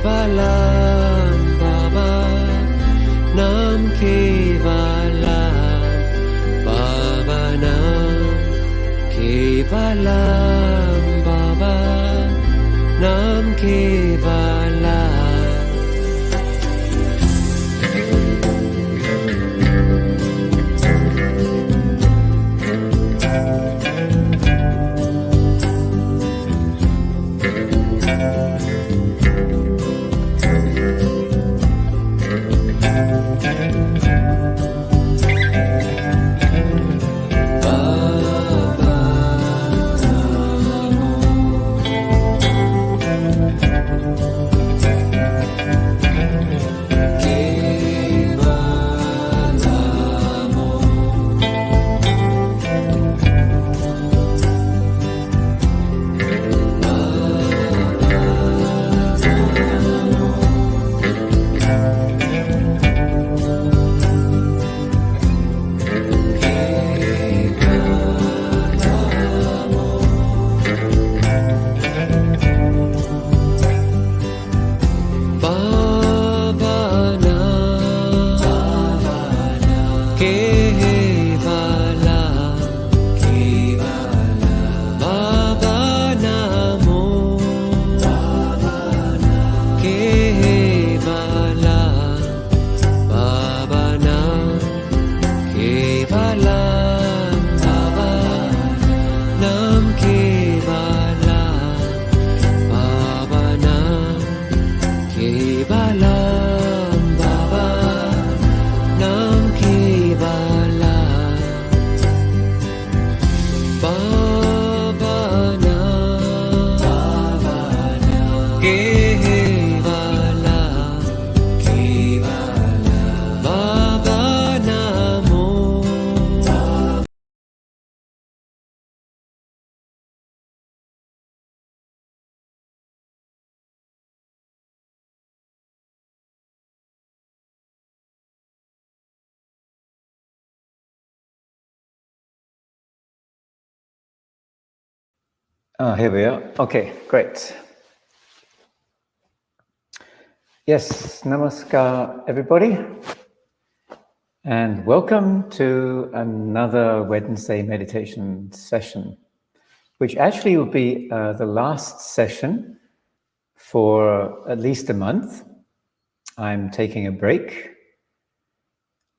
Kevalam Baba Nam Kevalam Baba Nam Kevalam Baba Nam Kevalam. Here we are. Okay, great. Yes, namaskar, everybody. And welcome to another Wednesday meditation session, which actually will be the last session for at least a month. I'm taking a break.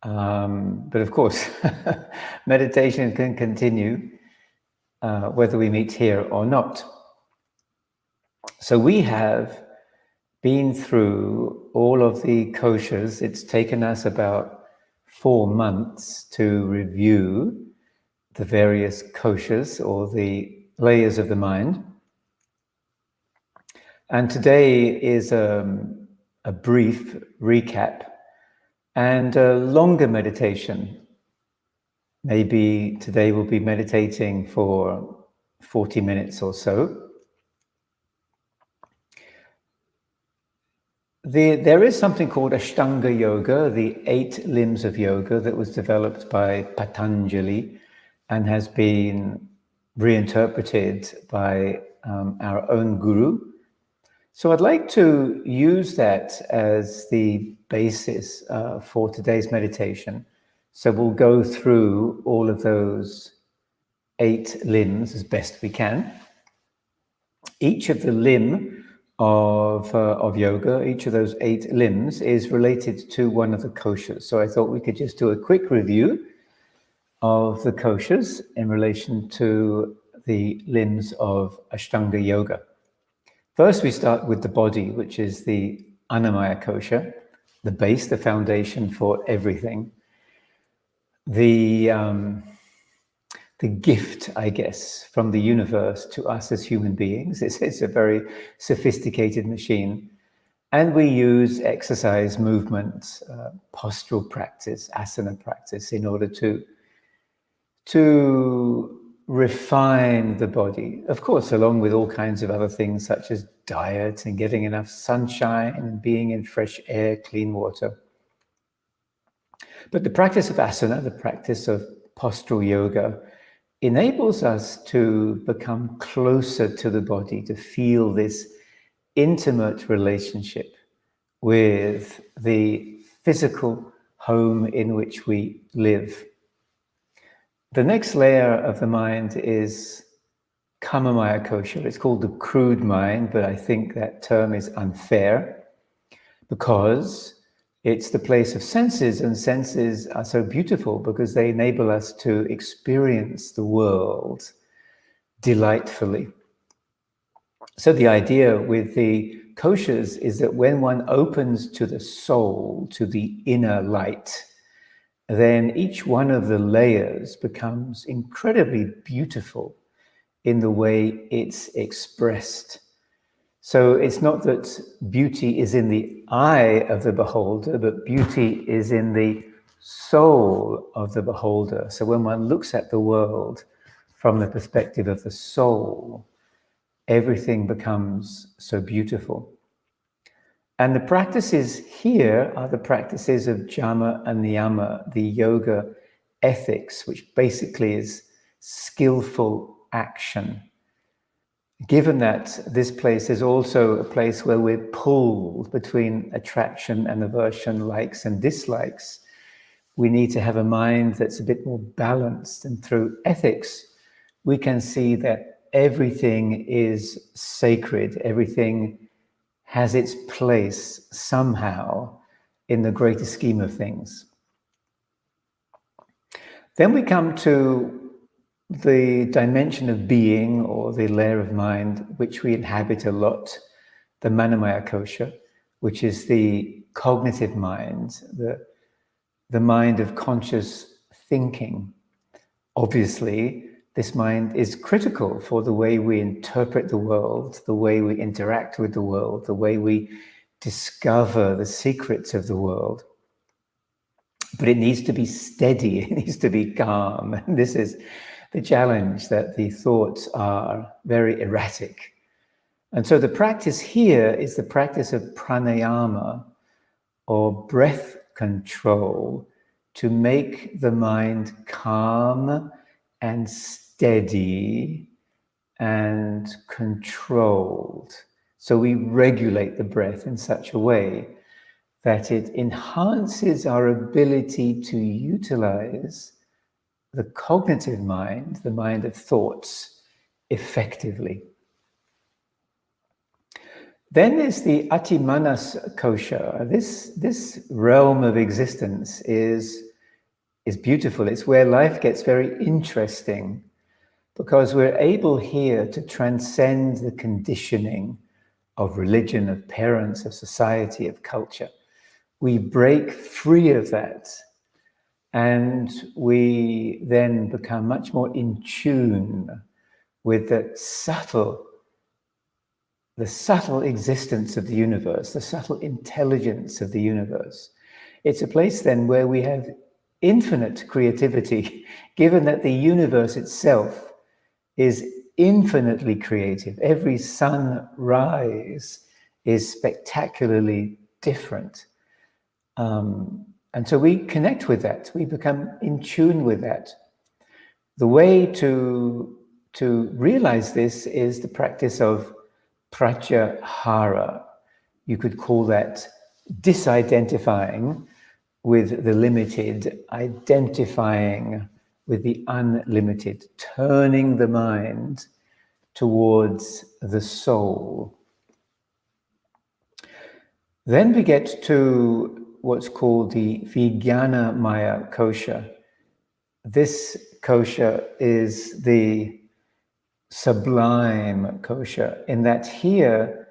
But of course, meditation can continue whether we meet here or not. So we have been through all of the koshas. It's taken us about 4 months to review the various koshas or the layers of the mind. And today is a brief recap and a longer meditation. Maybe today we'll be meditating for 40 minutes or so. There is something called Ashtanga Yoga, the 8 limbs of yoga, that was developed by Patanjali and has been reinterpreted by our own guru. So I'd like to use that as the basis for today's meditation. So we'll go through all of those 8 limbs as best we can. Each of the limb of yoga, each of those 8 limbs is related to one of the koshas. So I thought we could just do a quick review of the koshas in relation to the limbs of Ashtanga Yoga. First, we start with the body, which is the Annamaya kosha, the base, the foundation for everything. The gift, I guess, from the universe to us as human beings. It's a very sophisticated machine. And we use exercise, movement, postural practice, asana practice in order to refine the body. Of course, along with all kinds of other things such as diet and getting enough sunshine and being in fresh air, clean water. But the practice of asana, the practice of postural yoga, enables us to become closer to the body, to feel this intimate relationship with the physical home in which we live. The next layer of the mind is Kamamaya Kosher. It's called the Crude Mind, but I think that term is unfair because it's the place of senses, and senses are so beautiful because they enable us to experience the world delightfully. So the idea with the koshas is that when one opens to the soul, to the inner light, then each one of the layers becomes incredibly beautiful in the way it's expressed. So it's not that beauty is in the eye of the beholder, but beauty is in the soul of the beholder. So when one looks at the world from the perspective of the soul, everything becomes so beautiful. And the practices here are the practices of jhana and niyama, the yoga ethics, which basically is skillful action. Given that this place is also a place where we're pulled between attraction and aversion, likes and dislikes, we need to have a mind that's a bit more balanced. And through ethics, we can see that everything is sacred, everything has its place somehow in the greater scheme of things. Then we come to the dimension of being, or the layer of mind, which we inhabit a lot, the Manomaya Kosha, which is the cognitive mind, the mind of conscious thinking. Obviously, this mind is critical for the way we interpret the world, the way we interact with the world, the way we discover the secrets of the world. But it needs to be steady, it needs to be calm. And this is the challenge, that the thoughts are very erratic. And so the practice here is the practice of pranayama, or breath control, to make the mind calm and steady and controlled. So we regulate the breath in such a way that it enhances our ability to utilize the cognitive mind, the mind of thoughts, effectively. Then there's the Atimanas Kosha. This realm of existence is beautiful. It's where life gets very interesting, because we're able here to transcend the conditioning of religion, of parents, of society, of culture. We break free of that, and we then become much more in tune with the subtle existence of the universe, the subtle intelligence of the universe. It's a place then where we have infinite creativity, given that the universe itself is infinitely creative. Every sunrise is spectacularly different. And so we connect with that. We become in tune with that. The way to realize this is the practice of pratyahara. You could call that disidentifying with the limited, identifying with the unlimited, turning the mind towards the soul. Then we get to what's called the Vigyana Maya Kosha. This kosha is the sublime kosha, in that here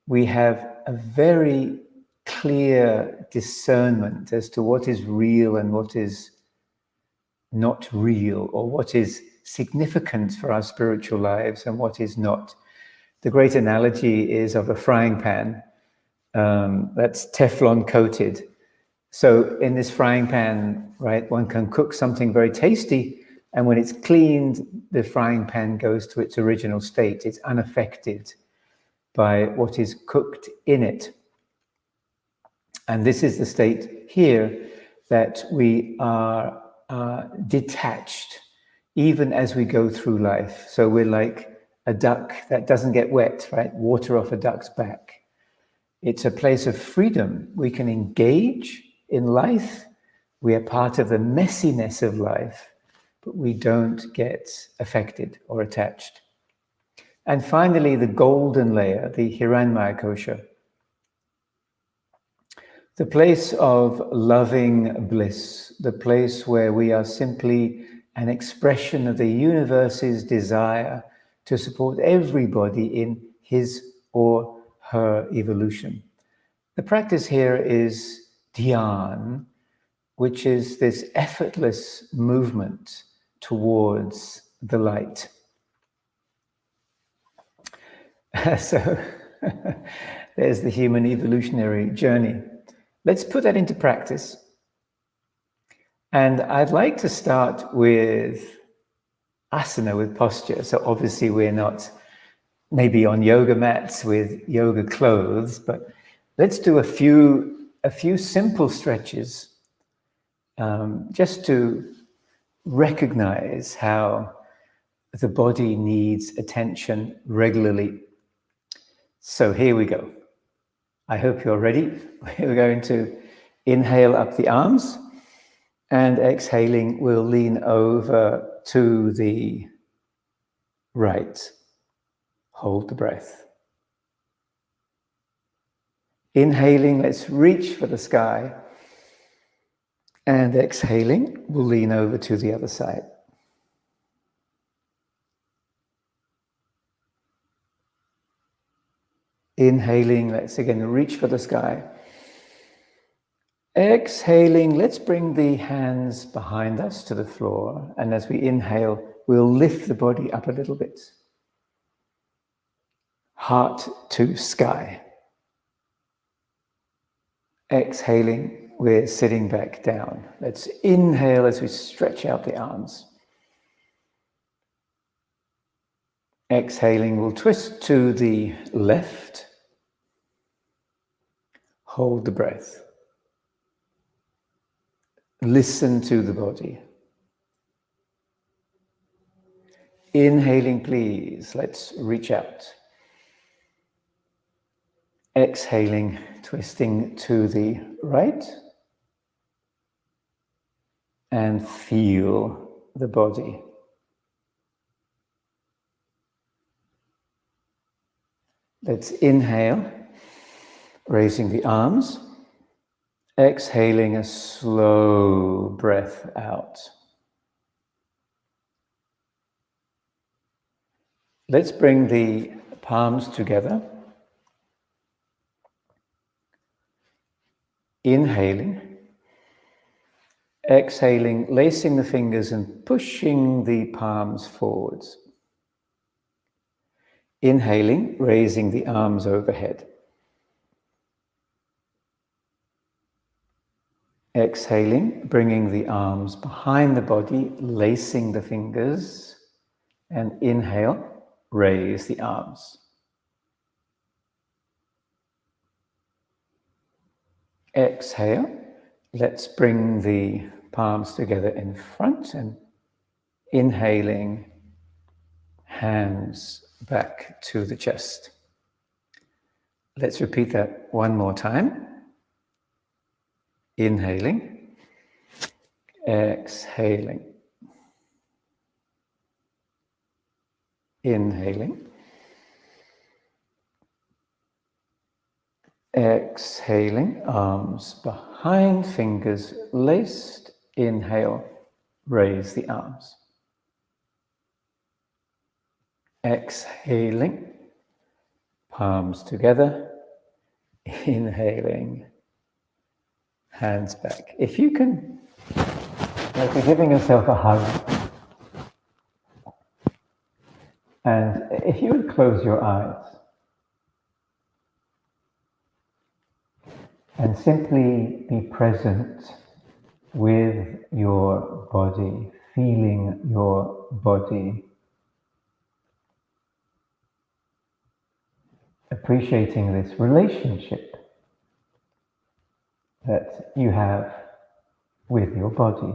we have a very clear discernment as to what is real and what is not real, or what is significant for our spiritual lives and what is not. The great analogy is of a frying pan that's Teflon coated. So in this frying pan, right, one can cook something very tasty, and when it's cleaned, the frying pan goes to its original state. It's unaffected by what is cooked in it. And this is the state here, that we are detached, even as we go through life. So we're like a duck that doesn't get wet, right? Water off a duck's back. It's a place of freedom. We can engage in life. We are part of the messiness of life, but we don't get affected or attached. And finally, the golden layer, the Hiranmaya Kosha, the place of loving bliss, the place where we are simply an expression of the universe's desire to support everybody in his or her evolution. The practice here is dhyan, which is this effortless movement towards the light. So there's the human evolutionary journey. Let's put that into practice. And I'd like to start with asana, with posture. So obviously we're not maybe on yoga mats with yoga clothes, but let's do a few simple stretches just to recognize how the body needs attention regularly. So here we go. I hope you're ready. We're going to inhale up the arms, and exhaling, we'll lean over to the right. Hold the breath. Inhaling, let's reach for the sky. And exhaling, we'll lean over to the other side. Inhaling, let's again reach for the sky. Exhaling, let's bring the hands behind us to the floor. And as we inhale, we'll lift the body up a little bit. Heart to sky. Exhaling, we're sitting back down. Let's inhale as we stretch out the arms. Exhaling, we'll twist to the left. Hold the breath. Listen to the body. Inhaling, please. Let's reach out. Exhaling, twisting to the right. And feel the body. Let's inhale, raising the arms. Exhaling a slow breath out. Let's bring the palms together. Inhaling. Exhaling, lacing the fingers and pushing the palms forwards. Inhaling, raising the arms overhead. Exhaling, bringing the arms behind the body, lacing the fingers. And inhale, raise the arms. Exhale, let's bring the palms together in front and inhaling, hands back to the chest. Let's repeat that one more time. Inhaling, exhaling, inhaling, exhaling, arms behind, fingers laced. Inhale, raise the arms. Exhaling, palms together. Inhaling, hands back. If you can, like you're giving yourself a hug. And if you would close your eyes and simply be present with your body, feeling your body, appreciating this relationship that you have with your body.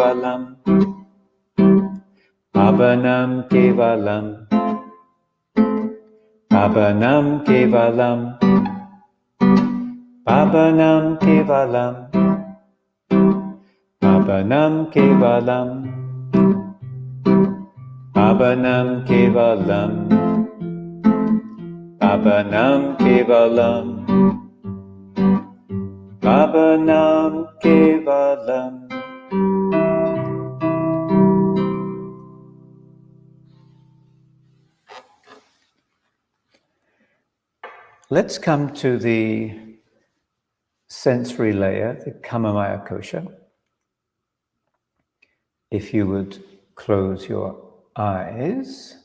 kevalam, pavanam kevalam, pavanam kevalam, pavanam kevalam, pavanam kevalam, pavanam kevalam, pavanam kevalam, pavanam kevalam. Let's come to the sensory layer, the Kamamaya Kosha. If you would close your eyes.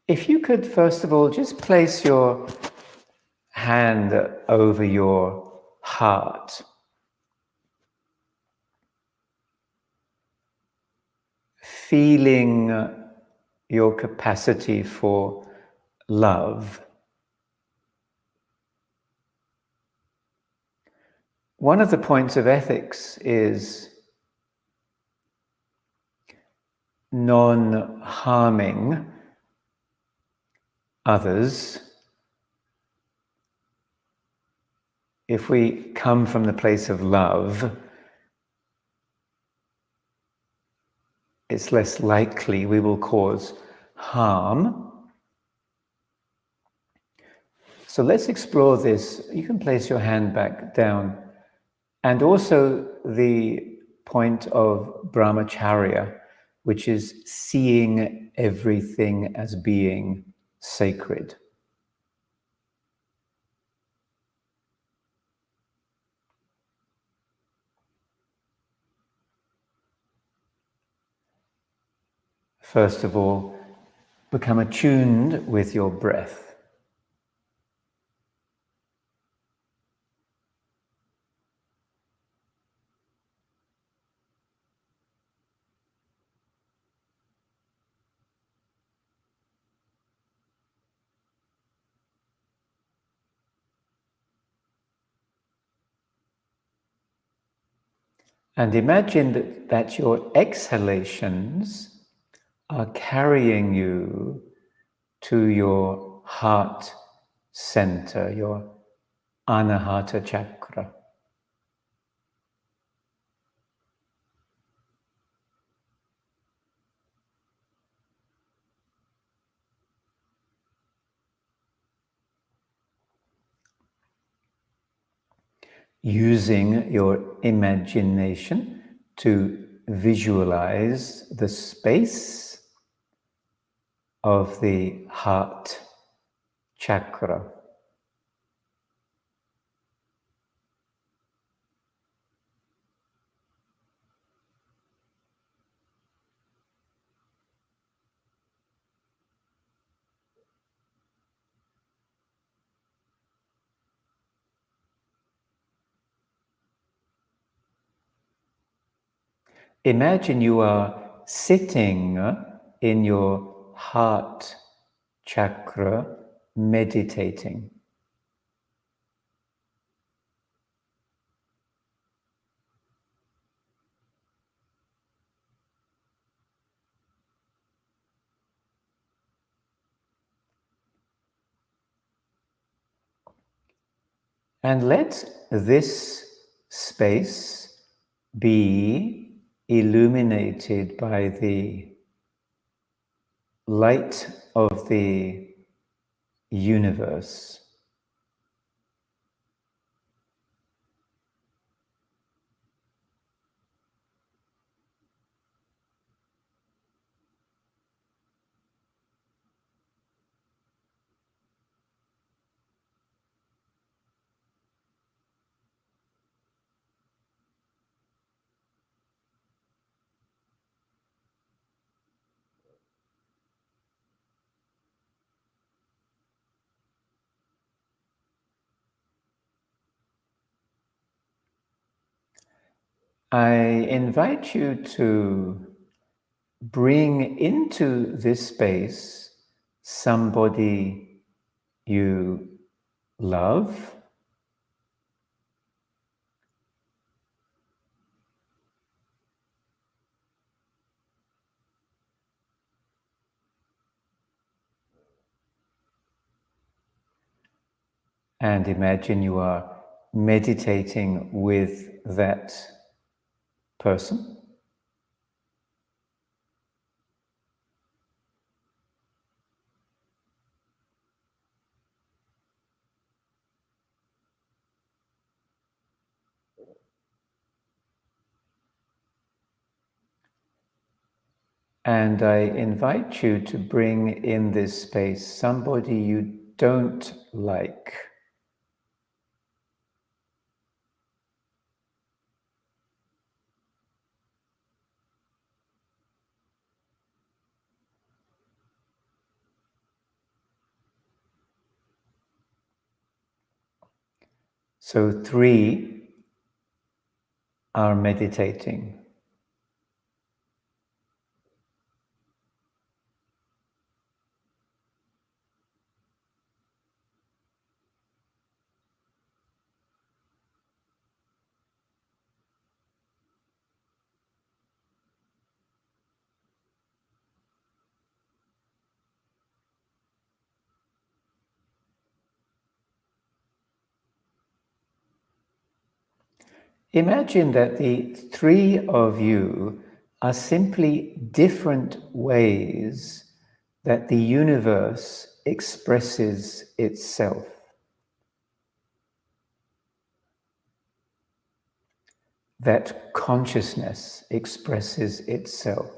If you could, first of all, just place your hand over your heart. Feeling your capacity for love. One of the points of ethics is non-harming others. If we come from the place of love, it's less likely we will cause harm. So let's explore this. You can place your hand back down. And also the point of brahmacharya, which is seeing everything as being sacred. First of all, become attuned with your breath. And imagine that your exhalations are carrying you to your heart center, your anahata chakra. Using your imagination to visualize the space of the heart chakra. Imagine you are sitting in your heart chakra meditating. And let this space be illuminated by the light of the universe. I invite you to bring into this space somebody you love, and imagine you are meditating with that person. And I invite you to bring in this space somebody you don't like. So 3 are meditating. Imagine that the 3 of you are simply different ways that the universe expresses itself. That consciousness expresses itself.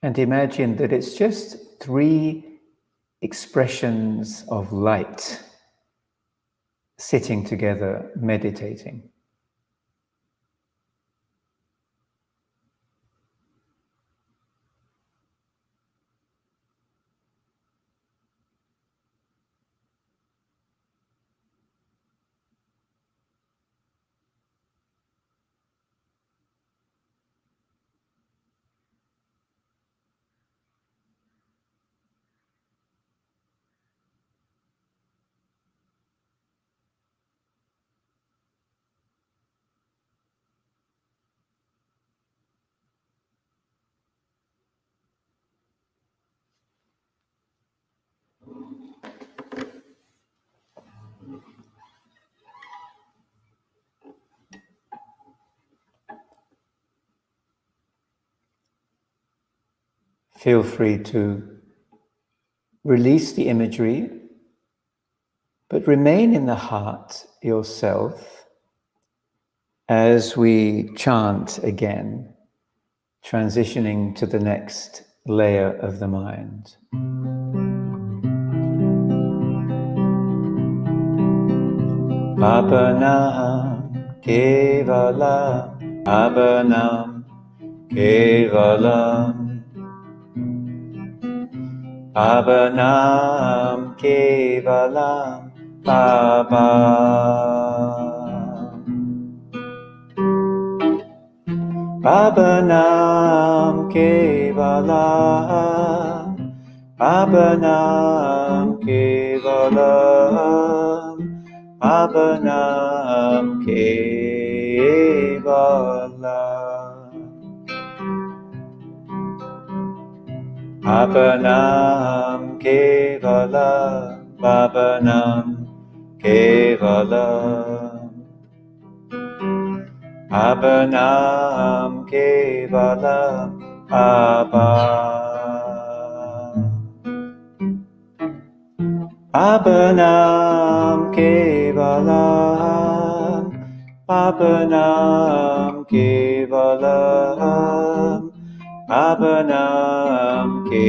And imagine that it's just 3 expressions of light sitting together, meditating. Feel free to release the imagery, but remain in the heart yourself as we chant again, transitioning to the next layer of the mind. Abanam kevalam, abanam kevalam, abanam kevalam, baba. Abanam kevalam, abanam kevalam, abanam kevalam, abanam kevalam, abanam kevalam, abanam kevalam, abba. Abanam kevalam, abanam kevalam, abanam kevalam,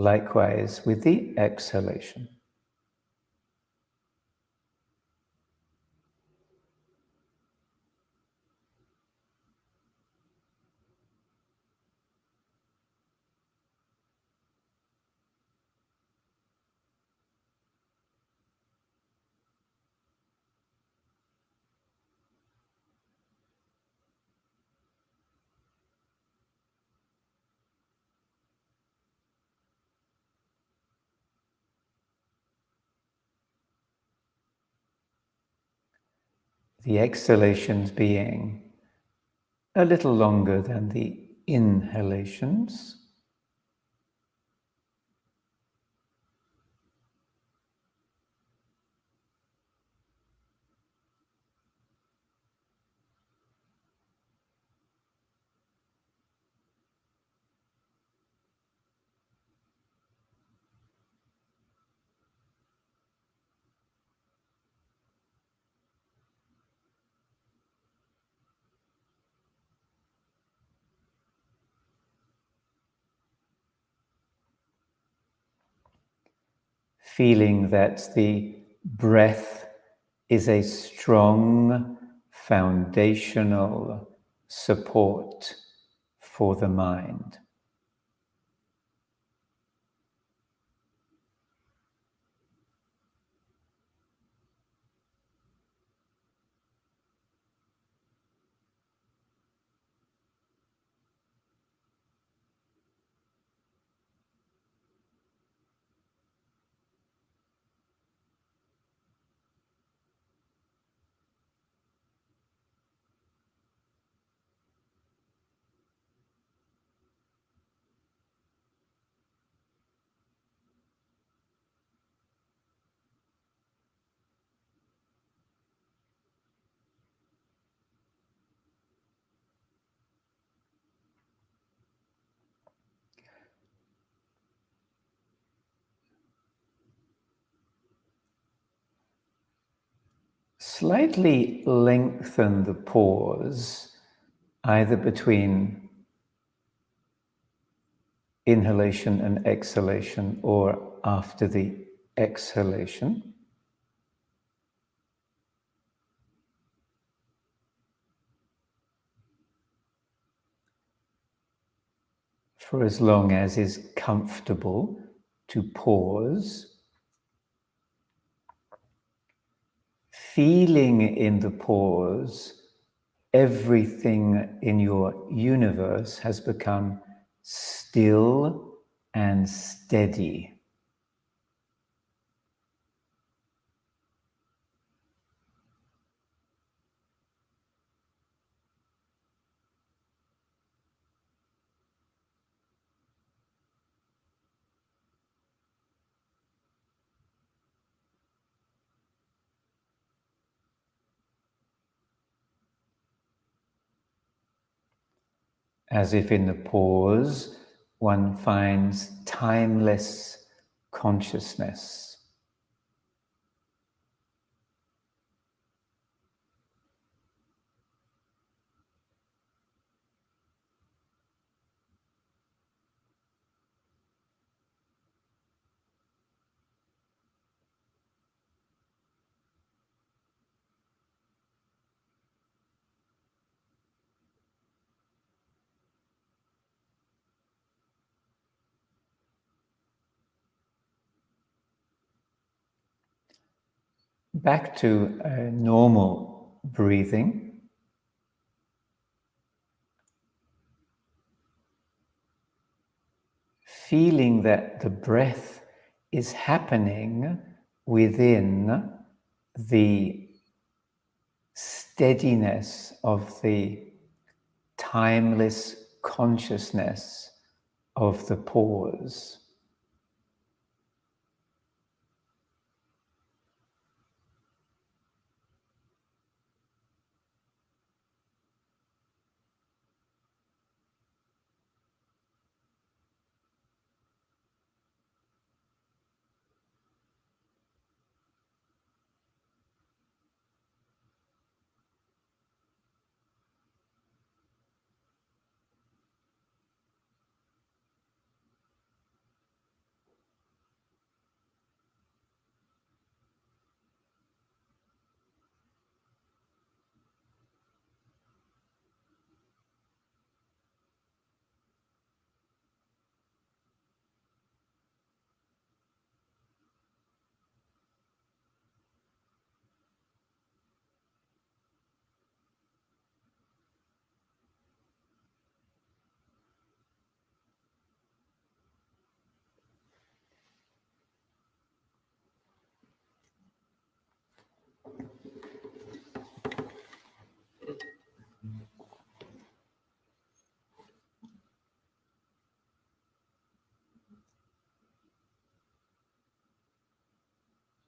Likewise with the exhalation. The exhalations being a little longer than the inhalations. Feeling that the breath is a strong foundational support for the mind. Slightly lengthen the pause, either between inhalation and exhalation or after the exhalation. For as long as is comfortable to pause, feeling in the pause everything in your universe has become still and steady. As if in the pause, one finds timeless consciousness. Back to normal breathing. Feeling that the breath is happening within the steadiness of the timeless consciousness of the pause.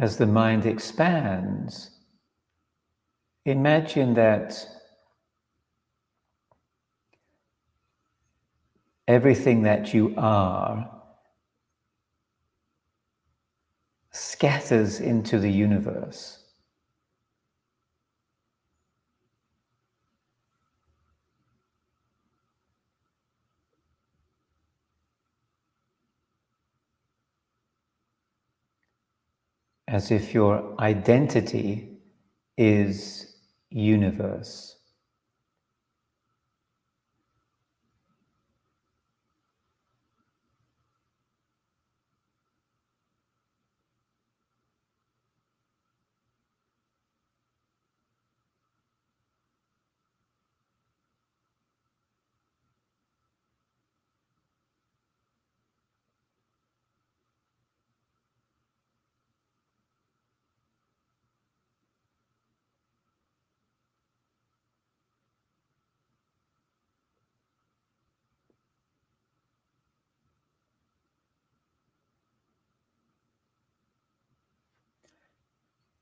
as the mind expands, imagine that everything that you are scatters into the universe. As if your identity is universe.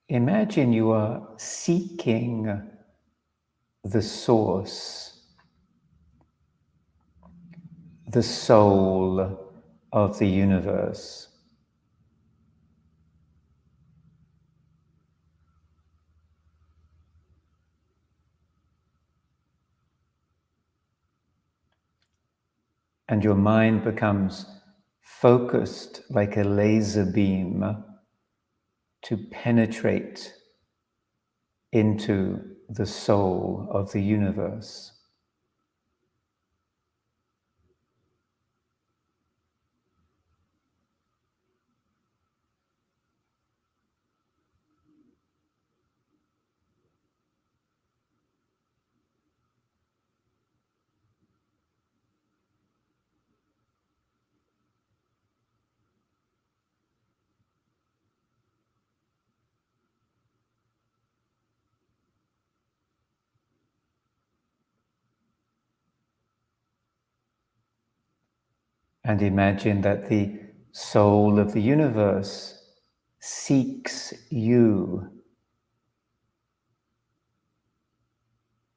Imagine you are seeking the source, the soul of the universe. And your mind becomes focused like a laser beam to penetrate into the soul of the universe. And imagine that the soul of the universe seeks you,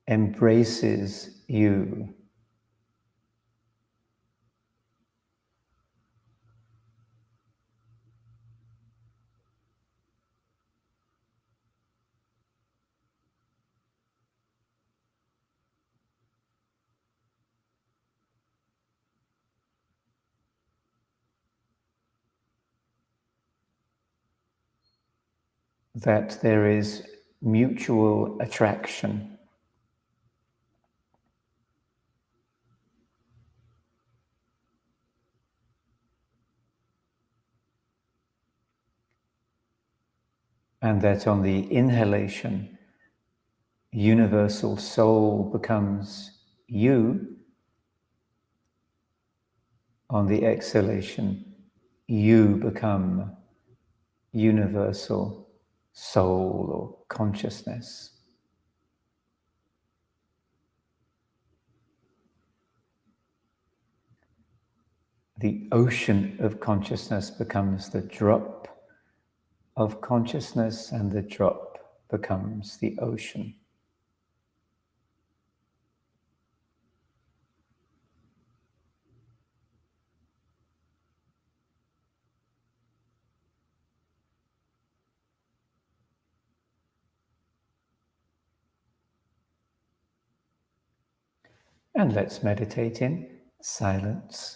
embraces you. That there is mutual attraction. And that on the inhalation, universal soul becomes you. On the exhalation, you become universal soul or consciousness. The ocean of consciousness becomes the drop of consciousness, and the drop becomes the ocean. And let's meditate in silence.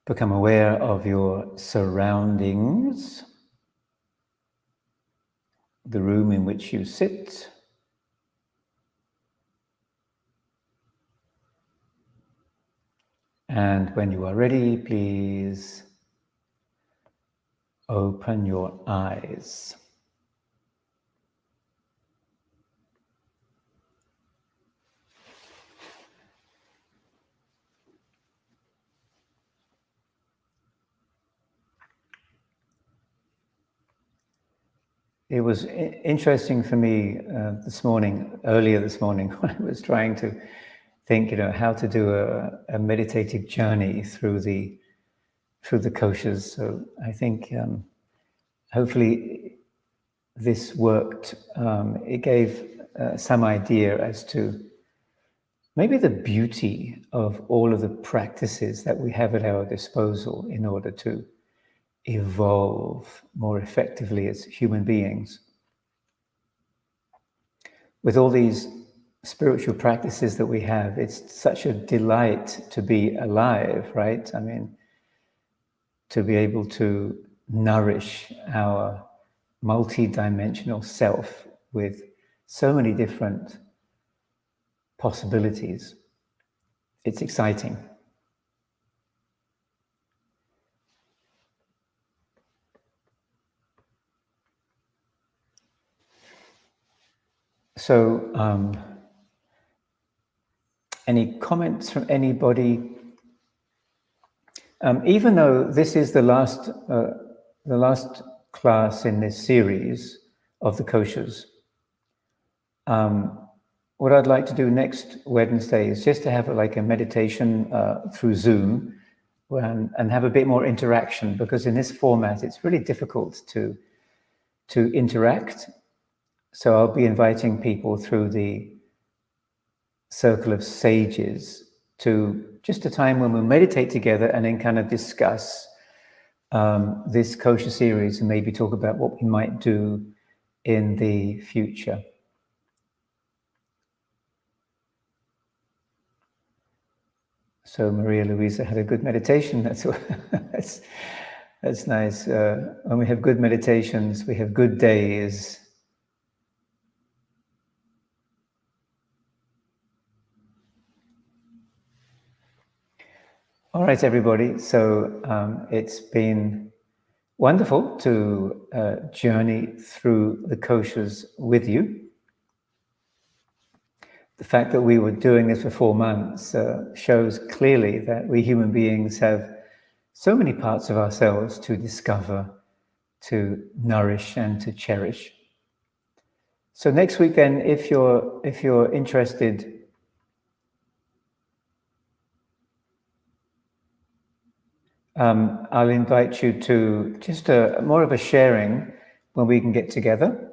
Become aware of your surroundings, the room in which you sit, and when you are ready, please open your eyes. It was interesting for me earlier this morning, when I was trying to think, how to do a meditative journey through the koshas. So I think hopefully this worked. It gave some idea as to maybe the beauty of all of the practices that we have at our disposal in order to evolve more effectively as human beings. With all these spiritual practices that we have, it's such a delight to be alive, right? I mean, to be able to nourish our multi-dimensional self with so many different possibilities. It's exciting. So, any comments from anybody? Even though this is the last class in this series of the Koshas, what I'd like to do next Wednesday is just to have a meditation through Zoom and have a bit more interaction, because in this format it's really difficult to interact. So I'll be inviting people through the circle of sages to just a time when we'll meditate together and then kind of discuss this kosher series and maybe talk about what we might do in the future. So Maria Luisa had a good meditation. That's nice. When we have good meditations, we have good days. All right, everybody. So it's been wonderful to journey through the koshas with you. The fact that we were doing this for 4 months shows clearly that we human beings have so many parts of ourselves to discover, to nourish, and to cherish. So next week, then, if you're interested, I'll invite you to just more of a sharing when we can get together.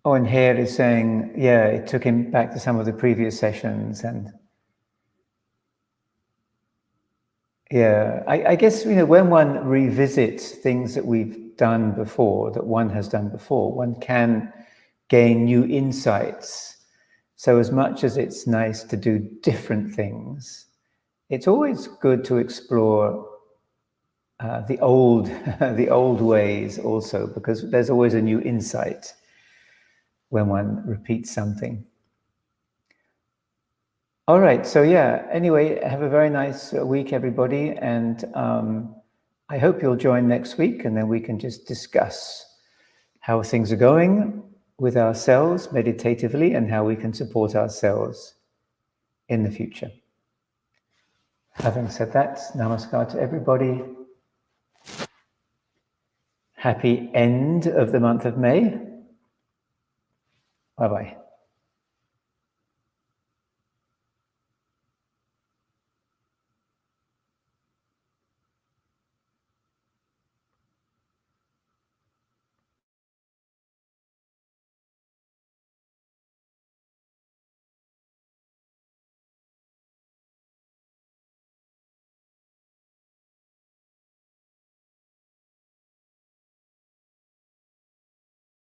Oh, and here is saying, yeah, it took him back to some of the previous sessions, and yeah, I guess when one revisits things that we've done before, that one has done before, one can gain new insights. So as much as it's nice to do different things, it's always good to explore the old the old ways also, because there's always a new insight when one repeats something. All right, so yeah, anyway, have a very nice week, everybody, and I hope you'll join next week, and then we can just discuss how things are going with ourselves meditatively and how we can support ourselves in the future. Having said that, namaskar to everybody. Happy end of the month of May. Bye-bye.